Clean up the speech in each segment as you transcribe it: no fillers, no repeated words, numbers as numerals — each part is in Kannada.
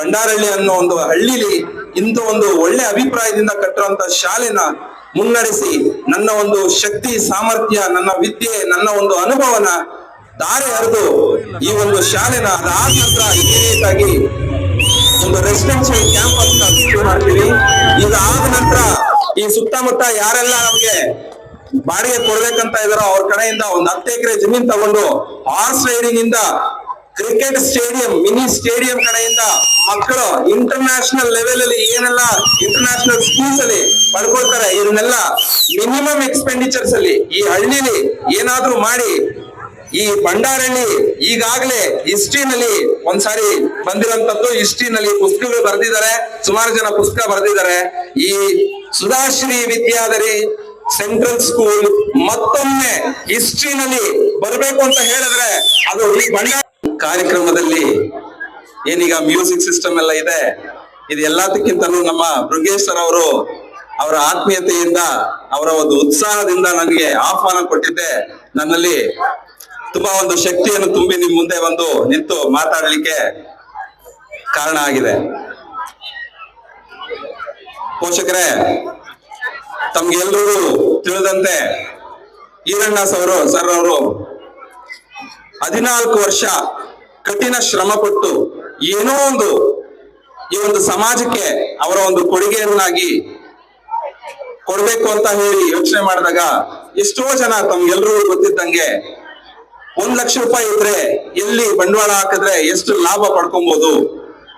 ಬಂಡಾರಳ್ಳಿ ಅನ್ನೋ ಒಂದು ಹಳ್ಳಿಲಿ ಇಂಥ ಒಂದು ಒಳ್ಳೆ ಅಭಿಪ್ರಾಯದಿಂದ ಕಟ್ಟಿರುವಂತ ಶಾಲೆನ ಮುನ್ನಡೆಸಿ ನನ್ನ ಒಂದು ಶಕ್ತಿ ಸಾಮರ್ಥ್ಯ, ನನ್ನ ವಿದ್ಯೆ, ನನ್ನ ಒಂದು ಅನುಭವನ ದಾರಿ ಹರಿದು ಈ ಒಂದು ಶಾಲೆನ ಅದಾದ ನಂತರ ಇಮಿಡಿಯೇಟ್ ಆಗಿ ಒಂದು ರೆಸಿಡೆನ್ಶಿಯಲ್ ಕ್ಯಾಂಪಸ್ ಮಾಡ್ತೀವಿ. ಇದಾದ ನಂತರ ಈ ಸುತ್ತಮುತ್ತ ಯಾರೆಲ್ಲ ನಮ್ಗೆ ಬಾಡಿಗೆ ಕೊಡ್ಬೇಕಂತ ಇದಾರೋ ಅವ್ರ ಕಡೆಯಿಂದ ಒಂದು 10 ಎಕರೆ ಜಮೀನ್ ತಗೊಂಡು ಹಾರ್ಸ್ ರೈಡಿಂಗ್ ಇಂದ ಕ್ರಿಕೆಟ್ ಸ್ಟೇಡಿಯಂ, ಮಿನಿ ಸ್ಟೇಡಿಯಂ ಕಡೆಯಿಂದ ಮಕ್ಕಳು ಇಂಟರ್ನ್ಯಾಷನಲ್ ಲೆವೆಲ್ ಅಲ್ಲಿ ಏನೆಲ್ಲ ಇಂಟರ್ನ್ಯಾಷನಲ್ ಸ್ಕೂಲ್ಸ್ ಅಲ್ಲಿ ಪಡ್ಕೊಳ್ತಾರೆ, ಇದನ್ನೆಲ್ಲ ಮಿನಿಮಮ್ ಎಕ್ಸ್ಪೆಂಡಿಚರ್ಸ್ ಅಲ್ಲಿ ಈ ಹಳ್ಳಿಲಿ ಏನಾದ್ರೂ ಮಾಡಿ ಈ ಬಂಡಾರಳ್ಳಿ ಈಗಾಗಲೇ ಹಿಸ್ಟ್ರಿನಲ್ಲಿ ಒಂದ್ಸಾರಿ ಬಂದಿರುವಂತದ್ದು, ಹಿಸ್ಟ್ರಿನಲ್ಲಿ ಪುಸ್ತಕಗಳು ಬರೆದಿದ್ದಾರೆ, ಸುಮಾರು ಜನ ಪುಸ್ತಕ ಬರೆದಿದ್ದಾರೆ. ಈ ಸುಧಾಶ್ರೀ ವಿದ್ಯಾಧರಿ ಸೆಂಟ್ರಲ್ ಸ್ಕೂಲ್ ಮತ್ತೊಮ್ಮೆ ಹಿಸ್ಟ್ರಿನಲ್ಲಿ ಬರಬೇಕು ಅಂತ ಹೇಳಿದ್ರೆ ಅದು ಈ ಬಂಡಾರ ಕಾರ್ಯಕ್ರಮದಲ್ಲಿ ಏನೀಗ ಮ್ಯೂಸಿಕ್ ಸಿಸ್ಟಮ್ ಎಲ್ಲ ಇದೆ. ಇದು ಎಲ್ಲದಕ್ಕಿಂತಲೂ ನಮ್ಮ ಬೃಗೇಶ್ ಸರ್ ಅವರು ಅವರ ಆತ್ಮೀಯತೆಯಿಂದ, ಅವರ ಒಂದು ಉತ್ಸಾಹದಿಂದ ನನಗೆ ಆಹ್ವಾನ ಕೊಟ್ಟಿದ್ದೆ. ನನ್ನಲ್ಲಿ ತುಂಬಾ ಒಂದು ಶಕ್ತಿಯನ್ನು ತುಂಬಿ ನಿಮ್ ಮುಂದೆ ಒಂದು ನಿಂತು ಮಾತಾಡ್ಲಿಕ್ಕೆ ಕಾರಣ ಆಗಿದೆ. ಪೋಷಕರೇ, ತಮ್ಗೆಲ್ರಿಗೂ ತಿಳಿದಂತೆ ಈರಣ್ಣ ಸರ್ ಅವರು 14 ವರ್ಷ ಕಠಿಣ ಶ್ರಮ ಪಟ್ಟು ಏನೋ ಒಂದು ಈ ಒಂದು ಸಮಾಜಕ್ಕೆ ಅವರ ಒಂದು ಕೊಡುಗೆಯನ್ನಾಗಿ ಕೊಡ್ಬೇಕು ಅಂತ ಹೇಳಿ ಯೋಚನೆ ಮಾಡಿದಾಗ ಎಷ್ಟೋ ಜನ ತಮ್ಗೆಲ್ರಿಗೂ ಗೊತ್ತಿದ್ದಂಗೆ 1 ಲಕ್ಷ ರೂಪಾಯಿ ಇದ್ರೆ ಎಲ್ಲಿ ಬಂಡವಾಳ ಹಾಕಿದ್ರೆ ಎಷ್ಟು ಲಾಭ ಪಡ್ಕೊಬಹುದು,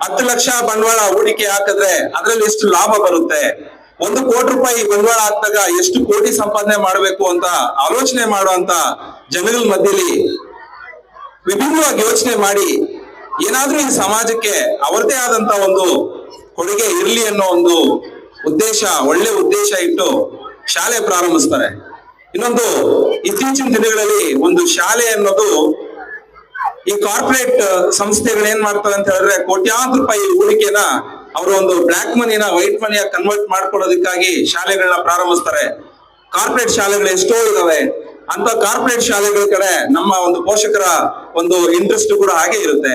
10 ಲಕ್ಷ ಬಂಡವಾಳ ಹೂಡಿಕೆ ಹಾಕಿದ್ರೆ ಅದ್ರಲ್ಲಿ ಎಷ್ಟು ಲಾಭ ಬರುತ್ತೆ, 1 ಕೋಟಿ ರೂಪಾಯಿ ಬಂಡವಾಳ ಹಾಕಿದಾಗ ಎಷ್ಟು ಕೋಟಿ ಸಂಪಾದನೆ ಮಾಡಬೇಕು ಅಂತ ಆಲೋಚನೆ ಮಾಡುವಂತ ಜನಗಳ ಮಧ್ಯದಲ್ಲಿ ವಿಭಿನ್ನವಾಗಿ ಯೋಚನೆ ಮಾಡಿ ಏನಾದ್ರೂ ಈ ಸಮಾಜಕ್ಕೆ ಅವರದೇ ಆದಂತ ಒಂದು ಕೊಡುಗೆ ಇರ್ಲಿ ಅನ್ನೋ ಒಂದು ಉದ್ದೇಶ, ಒಳ್ಳೆ ಉದ್ದೇಶ ಇಟ್ಟು ಶಾಲೆ ಪ್ರಾರಂಭಿಸ್ತಾರೆ. ಇನ್ನೊಂದು, ಇತ್ತೀಚಿನ ದಿನಗಳಲ್ಲಿ ಒಂದು ಶಾಲೆ ಅನ್ನೋದು ಈ ಕಾರ್ಪೊರೇಟ್ ಸಂಸ್ಥೆಗಳು ಏನ್ ಮಾಡ್ತಾರೆ ಅಂತ ಹೇಳಿದ್ರೆ ಕೋಟ್ಯಾಂತರ ರೂಪಾಯಿ ಹೂಡಿಕೆನ ಅವರು ಒಂದು ಬ್ಲಾಕ್ ಮನಿನ ವೈಟ್ ಮನಿಯ ಕನ್ವರ್ಟ್ ಮಾಡ್ಕೊಡೋದಕ್ಕಾಗಿ ಶಾಲೆಗಳನ್ನ ಪ್ರಾರಂಭಿಸ್ತಾರೆ. ಕಾರ್ಪೊರೇಟ್ ಶಾಲೆಗಳು ಎಷ್ಟೋ ಇದಾವೆ. ಅಂತ ಕಾರ್ಪೊರೇಟ್ ಶಾಲೆಗಳ ಕಡೆ ನಮ್ಮ ಒಂದು ಪೋಷಕರ ಒಂದು ಇಂಟ್ರೆಸ್ಟ್ ಕೂಡ ಹಾಗೆ ಇರುತ್ತೆ.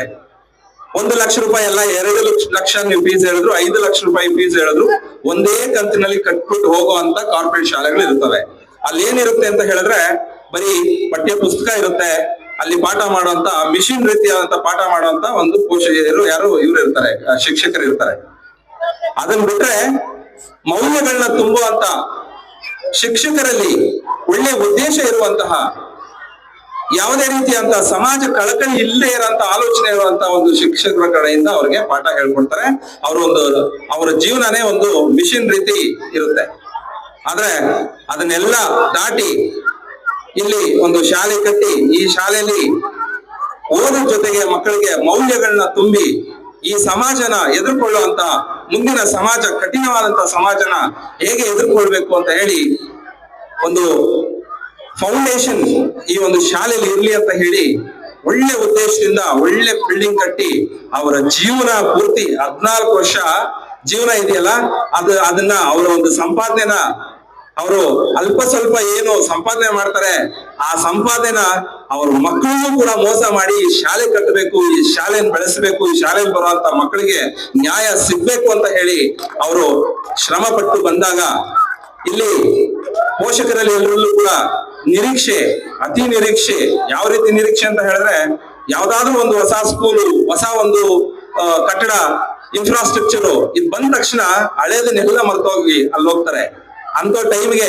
1 ಲಕ್ಷ ರೂಪಾಯಿ ಎಲ್ಲ 2 ಲಕ್ಷ ನೀವು ಫೀಸ್ ಹೇಳಿದ್ರು, 5 ಲಕ್ಷ ರೂಪಾಯಿ ಫೀಸ್ ಹೇಳಿದ್ರು ಒಂದೇ ಕಂತಿನಲ್ಲಿ ಕಟ್ಬಿಟ್ಟು ಹೋಗುವಂತ ಕಾರ್ಪೊರೇಟ್ ಶಾಲೆಗಳು ಇರ್ತವೆ. ಅಲ್ಲಿ ಏನಿರುತ್ತೆ ಅಂತ ಹೇಳಿದ್ರೆ ಬರೀ ಪಠ್ಯ ಪುಸ್ತಕ ಇರುತ್ತೆ, ಅಲ್ಲಿ ಪಾಠ ಮಾಡುವಂತ ಮಿಷಿನ್ ರೀತಿಯಾದಂತ ಪಾಠ ಮಾಡುವಂತ ಒಂದು ಪೋಷಕರು ಇವ್ರು ಇರ್ತಾರೆ, ಶಿಕ್ಷಕರು ಇರ್ತಾರೆ. ಅದನ್ನ ಬಿಟ್ರೆ ಮೌಲ್ಯಗಳನ್ನ ತುಂಬುವಂತ ಶಿಕ್ಷಕರಲ್ಲಿ ಒಳ್ಳೆ ಉದ್ದೇಶ ಇರುವಂತಹ, ಯಾವುದೇ ರೀತಿಯಂತ ಸಮಾಜ ಕಳಕಳಿ ಇಲ್ಲದೆ ಇರುವಂತ ಆಲೋಚನೆ ಇರುವಂತ ಒಂದು ಶಿಕ್ಷಕರ ಕಡೆಯಿಂದ ಅವ್ರಿಗೆ ಪಾಠ ಹೇಳ್ಕೊಡ್ತಾರೆ. ಅವರ ಜೀವನನೇ ಒಂದು ಮಿಷಿನ್ ರೀತಿ ಇರುತ್ತೆ. ಆದ್ರೆ ಅದನ್ನೆಲ್ಲ ದಾಟಿ ಇಲ್ಲಿ ಒಂದು ಶಾಲೆ ಕಟ್ಟಿ ಈ ಶಾಲೆಯಲ್ಲಿ ಓದೋ ಜೊತೆಗೆ ಮಕ್ಕಳಿಗೆ ಮೌಲ್ಯಗಳನ್ನ ತುಂಬಿ ಈ ಸಮಾಜನ ಎದುರ್ಕೊಳ್ಳುವಂತ ಮುಂದಿನ ಸಮಾಜ, ಕಠಿಣವಾದಂತ ಸಮಾಜನ ಹೇಗೆ ಎದುರ್ಕೊಳ್ಬೇಕು ಅಂತ ಹೇಳಿ ಒಂದು ಫೌಂಡೇಶನ್ ಈ ಒಂದು ಶಾಲೆಯಲ್ಲಿ ಇರ್ಲಿ ಅಂತ ಹೇಳಿ ಒಳ್ಳೆ ಉದ್ದೇಶದಿಂದ ಒಳ್ಳೆ ಬಿಲ್ಡಿಂಗ್ ಕಟ್ಟಿ ಅವರ ಜೀವನ ಪೂರ್ತಿ 14 ವರ್ಷ ಜೀವನ ಇದೆಯಲ್ಲ ಅದನ್ನ ಅವರ ಒಂದು ಸಂಪಾದನೆನ ಅವರು ಅಲ್ಪ ಸ್ವಲ್ಪ ಏನು ಸಂಪಾದನೆ ಮಾಡ್ತಾರೆ, ಆ ಸಂಪಾದನೆನ ಅವ್ರ ಮಕ್ಕಳಿಗೂ ಕೂಡ ಮೋಸ ಮಾಡಿ ಈ ಶಾಲೆ ಕಟ್ಟಬೇಕು, ಈ ಶಾಲೆಯನ್ನು ಬೆಳೆಸಬೇಕು, ಈ ಶಾಲೆಗೆ ಬರುವಂತ ಮಕ್ಕಳಿಗೆ ನ್ಯಾಯ ಸಿಗ್ಬೇಕು ಅಂತ ಹೇಳಿ ಅವರು ಶ್ರಮ ಪಟ್ಟು ಬಂದಾಗ ಇಲ್ಲಿ ಪೋಷಕರಲ್ಲಿ ಎಲ್ಲರಲ್ಲೂ ಕೂಡ ನಿರೀಕ್ಷೆ, ಅತಿ ನಿರೀಕ್ಷೆ. ಯಾವ ರೀತಿ ನಿರೀಕ್ಷೆ ಅಂತ ಹೇಳಿದ್ರೆ ಯಾವ್ದಾದ್ರು ಒಂದು ಹೊಸ ಸ್ಕೂಲು, ಹೊಸ ಒಂದು ಕಟ್ಟಡ, ಇನ್ಫ್ರಾಸ್ಟ್ರಕ್ಚರು ಇದು ಬಂದ ತಕ್ಷಣ ಹಳೇದನ್ನೆಲ್ಲ ಮರ್ತೋಗಿ ಅಲ್ಲಿ ಹೋಗ್ತಾರೆ. ಅಂತ ಟೈಮ್ಗೆ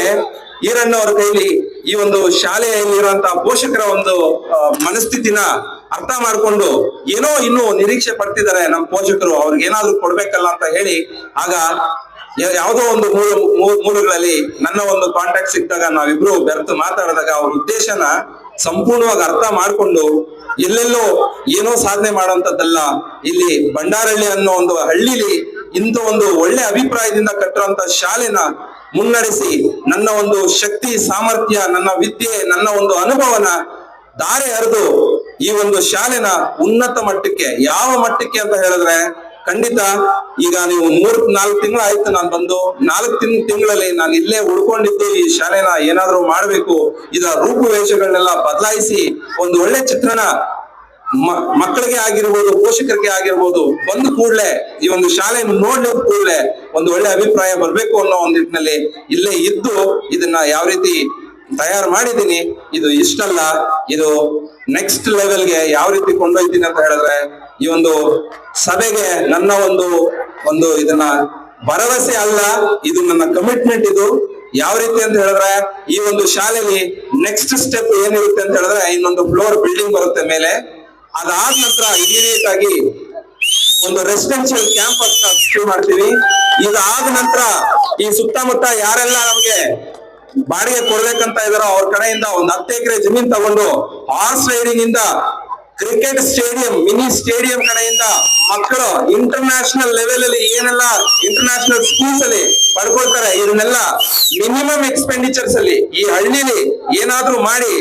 ಈರಣ್ಣ ಅವರ ಕೈಲಿ ಈ ಒಂದು ಶಾಲೆಯಲ್ಲಿರುವಂತಹ ಪೋಷಕರ ಒಂದು ಮನಸ್ಥಿತಿನ ಅರ್ಥ ಮಾಡ್ಕೊಂಡು ಏನೋ ಇನ್ನೂ ನಿರೀಕ್ಷೆ ಪಡ್ತಿದ್ದಾರೆ ನಮ್ಮ ಪೋಷಕರು, ಅವ್ರಿಗೆ ಏನಾದ್ರು ಕೊಡ್ಬೇಕಲ್ಲ ಅಂತ ಹೇಳಿ ಆಗ ಯಾವುದೋ ಒಂದು ಮೂಲಗಳಲ್ಲಿ ನನ್ನ ಒಂದು ಕಾಂಟ್ಯಾಕ್ಟ್ ಸಿಕ್ಕಿದಾಗ ನಾವಿಬ್ರು ಬೆರೆತು ಮಾತಾಡಿದಾಗ ಅವ್ರ ಉದ್ದೇಶನ ಸಂಪೂರ್ಣವಾಗಿ ಅರ್ಥ ಮಾಡ್ಕೊಂಡು ಎಲ್ಲೆಲ್ಲೋ ಏನೋ ಸಾಧನೆ ಮಾಡುವಂತದ್ದಲ್ಲ, ಇಲ್ಲಿ ಬಂಡಾರಳ್ಳಿ ಅನ್ನೋ ಒಂದು ಹಳ್ಳಿಲಿ ಇಂಥ ಒಂದು ಒಳ್ಳೆ ಅಭಿಪ್ರಾಯದಿಂದ ಕಟ್ಟಿರುವಂತ ಶಾಲೆನ ಮುನ್ನಡೆಸಿ ನನ್ನ ಒಂದು ಶಕ್ತಿ ಸಾಮರ್ಥ್ಯ, ನನ್ನ ವಿದ್ಯೆ, ನನ್ನ ಒಂದು ಅನುಭವನ ದಾರಿ ಹರಿದು ಈ ಒಂದು ಶಾಲೆನ ಉನ್ನತ ಮಟ್ಟಕ್ಕೆ, ಯಾವ ಮಟ್ಟಕ್ಕೆ ಅಂತ ಹೇಳಿದ್ರೆ ಖಂಡಿತ ಈಗ ನೀವು 3-4 ತಿಂಗಳು ಆಯ್ತು ನಾನು ಬಂದು, 4 ತಿಂಗಳಲ್ಲಿ ನಾನು ಇಲ್ಲೇ ಉಳ್ಕೊಂಡಿದ್ದು ಈ ಶಾಲೆನ ಏನಾದ್ರೂ ಮಾಡ್ಬೇಕು, ಇದರ ರೂಪುವೇಷಗಳನ್ನೆಲ್ಲ ಬದಲಾಯಿಸಿ ಒಂದು ಒಳ್ಳೆ ಚಿತ್ರಣ ಮಕ್ಕಳಿಗೆ ಆಗಿರ್ಬೋದು, ಪೋಷಕರಿಗೆ ಆಗಿರ್ಬೋದು, ಬಂದ ಕೂಡ್ಲೆ ಈ ಒಂದು ಶಾಲೆ ನೋಡ್ಲಿಕ್ಕೆ ಕೂಡ್ಲೆ ಒಂದು ಒಳ್ಳೆ ಅಭಿಪ್ರಾಯ ಬರ್ಬೇಕು ಅನ್ನೋ ಒಂದು ನಿಟ್ಟಿನಲ್ಲಿ ಇಲ್ಲೇ ಇದ್ದು ಇದನ್ನ ಯಾವ ರೀತಿ ತಯಾರು ಮಾಡಿದ್ದೀನಿ, ಇದು ಇಷ್ಟಲ್ಲ, ಇದು ನೆಕ್ಸ್ಟ್ ಲೆವೆಲ್ಗೆ ಯಾವ ರೀತಿ ಕೊಂಡೊಯ್ತೀನಿ ಅಂತ ಹೇಳಿದ್ರೆ, ಈ ಒಂದು ಸಭೆಗೆ ನನ್ನ ಒಂದು ಇದನ್ನ ಭರವಸೆ ಅಲ್ಲ, ಇದು ನನ್ನ ಕಮಿಟ್ಮೆಂಟ್. ಇದು ಯಾವ ರೀತಿ ಅಂತ ಹೇಳಿದ್ರೆ, ಈ ಒಂದು ಶಾಲೆಯಲ್ಲಿ ನೆಕ್ಸ್ಟ್ ಸ್ಟೆಪ್ ಏನಿರುತ್ತೆ ಅಂತ ಹೇಳಿದ್ರೆ, ಇನ್ನೊಂದು ಫ್ಲೋರ್ ಬಿಲ್ಡಿಂಗ್ ಬರುತ್ತೆ ಮೇಲೆ. ಅದಾದ ನಂತರ ಇಮಿಡಿಯೇಟ್ ಆಗಿ ಒಂದು ರೆಸಿಡೆನ್ಶಿಯಲ್ ಕ್ಯಾಂಪಸ್ ಶುರು ಮಾಡ್ತೀವಿ. ಇದಾದ ನಂತರ ಈ ಸುತ್ತಮುತ್ತ ಯಾರೆಲ್ಲ ನಮಗೆ ಬಾಡಿಗೆ ಕೊಡ್ಬೇಕಂತ ಇದಾರೋ ಅವ್ರ ಕಡೆಯಿಂದ ಒಂದು 10 ಎಕರೆ ಜಮೀನ್ ತಗೊಂಡು ಹಾರ್ಸ್ ರೈಡಿಂಗ್ ಇಂದ ಕ್ರಿಕೆಟ್ ಸ್ಟೇಡಿಯಂ, ಮಿನಿ ಸ್ಟೇಡಿಯಂ ಕಡೆಯಿಂದ ಮಕ್ಕಳು ಇಂಟರ್ನ್ಯಾಷನಲ್ ಲೆವೆಲ್ ಅಲ್ಲಿ ಏನೆಲ್ಲ ಇಂಟರ್ನ್ಯಾಷನಲ್ ಸ್ಕೂಲ್ಸ್ ಅಲ್ಲಿ ಪಡ್ಕೊಳ್ತಾರೆ, ಇದನ್ನೆಲ್ಲ ಮಿನಿಮಮ್ ಎಕ್ಸ್ಪೆಂಡಿಚರ್ಸ್ ಅಲ್ಲಿ ಈ ಹಳ್ಳಿಲಿ ಏನಾದ್ರೂ ಮಾಡಿ,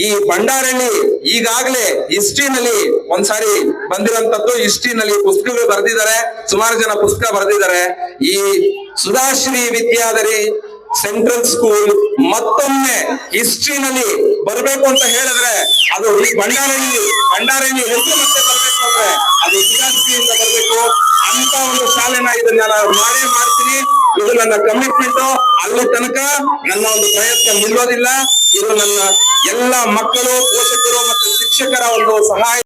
ಈ ಭಂಡಾರಳ್ಳಿ ಈಗಾಗಲೇ ಹಿಸ್ಟ್ರಿನಲ್ಲಿ ಒಂದ್ಸಾರಿ ಬಂದಿರುವಂತದ್ದು, ಹಿಸ್ಟ್ರಿನಲ್ಲಿ ಪುಸ್ತಕಗಳು ಬರೆದಿದ್ದಾರೆ, ಸುಮಾರು ಜನ ಪುಸ್ತಕ ಬರೆದಿದ್ದಾರೆ. ಈ ಸುಧಾಶ್ರೀ ವಿದ್ಯಾಧರಿ ಸೆಂಟ್ರಲ್ ಸ್ಕೂಲ್ ಮತ್ತೊಮ್ಮೆ ಹಿಸ್ಟ್ರಿನಲ್ಲಿ ಬರ್ಬೇಕು ಅಂತ ಹೇಳಿದ್ರೆ ಅದು ಈ ಭಂಡಾರಳ್ಳಿ ಹೆಸರು ಮತ್ತೆ ಬರ್ಬೇಕು ಅಂದ್ರೆ ಅದು ಸುಧಾಶ್ರೀಯಿಂದ ಬರ್ಬೇಕು ಅಂತ ಒಂದು ಶಾಲೆನ ಇದನ್ನ ನಾನು ಮಾಡ್ತೀನಿ. ಇದು ನನ್ನ ಕಮಿಟ್ಮೆಂಟ್. ಅಲ್ಲಿ ತನಕ ನನ್ನ ಒಂದು ಪ್ರಯತ್ನ ನಿಲ್ಲೋದಿಲ್ಲ. ಇದು ನನ್ನ ಎಲ್ಲ ಮಕ್ಕಳು, ಪೋಷಕರು ಮತ್ತು ಶಿಕ್ಷಕರ ಒಂದು ಸಹಾಯ.